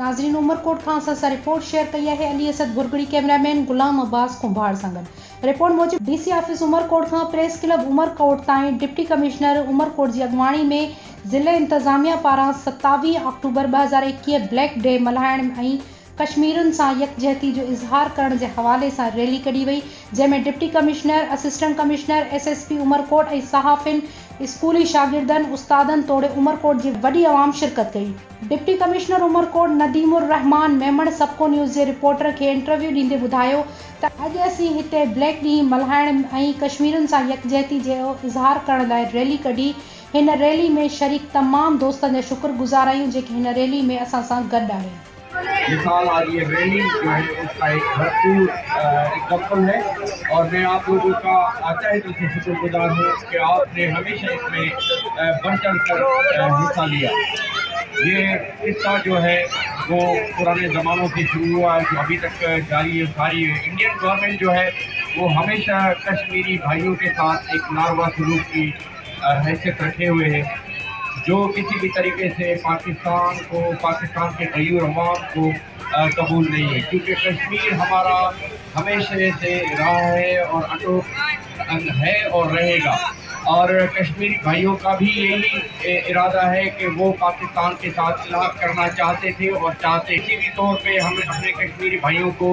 नाज़रीन, उमरकोट खां असां report share कई है अली असद बुरगड़ी, कैमरामैन गुलाम अब्बास कुंभार संगन। रिपोर्ट मूजिब डीसी ऑफिस उमरकोट खां प्रेस क्लब उमरकोट ताईं डिप्टी कमिश्नर उमरकोट की अगवाणी में ज़िले इंतजामिया पारां 27 अक्टूबर 2021 ब्लैक डे मल्हाइण ऐं कश्मीरन सां यकजहती जो इज़हार करण के हवाले से रैली कढी वई, जैमें deputy commissioner, assistant commissioner, SSP Umarkot ऐं सहाफ़िन, स्कूली शागिर्दन, उस्तादन तोड़े उमरकोट की वडी आवाम शिरकत कई। डिप्टी कमिश्नर उमरकोट नदीमुर रहमान मेमण सबको न्यूज़ के रिपोर्टर के इंटरव्यू ॾींदे ॿुधायो त अॼु असीं हिते ब्लैक ॾींहुं मल्हाइण ऐं कश्मीरन सां यकजहती जो इज़हार करण लाइ रैली कढी। हिन रैली में शरीक तमाम दोस्तन जा शुक्रगुज़ार आहियूं जेके हिन रैली में असां सां गॾु आहिनि। मिसाल आज ये रैली जो है उसका एक भरपूर एग्जाम्पल है और मैं आप लोगों का तहे दिल से शुक्रगुजार हूँ कि आपने हमेशा इसमें बढ़ चढ़ कर हिस्सा लिया। ये किस्सा जो है वो पुराने ज़मानों से शुरू हुआ है, जो अभी तक जारी है। सारी इंडियन गवर्नमेंट जो है वो हमेशा कश्मीरी भाइयों के साथ एक नारवा सलूक की हैसियत रखे हुए है, जो किसी भी तरीके से पाकिस्तान के गयूर अवाम को कबूल नहीं है, क्योंकि कश्मीर हमारा हमेशा से रहा है और अटूट अंग है और रहेगा। और कश्मीरी भाइयों का भी यही इरादा है कि वो पाकिस्तान के साथ इलाह करना चाहते थे और चाहते। किसी भी तौर पे हम अपने कश्मीरी भाइयों को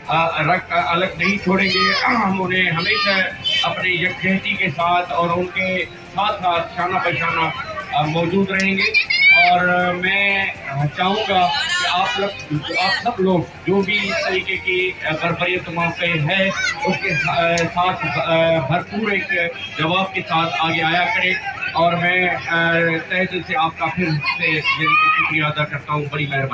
अलग नहीं छोड़ेंगे। हम उन्हें हमेशा अपनी यकजहती के साथ और उनके साथ साथ शाना बशाना मौजूद रहेंगे। और मैं चाहूँगा कि आप सब लोग जो भी इस तरीके की बर्बरियत मौके है उसके साथ भरपूर एक जवाब के साथ आगे आया करें। और मैं तहे दिल से आपका फिर से शुक्रिया अदा करता हूँ। बड़ी मेहरबानी।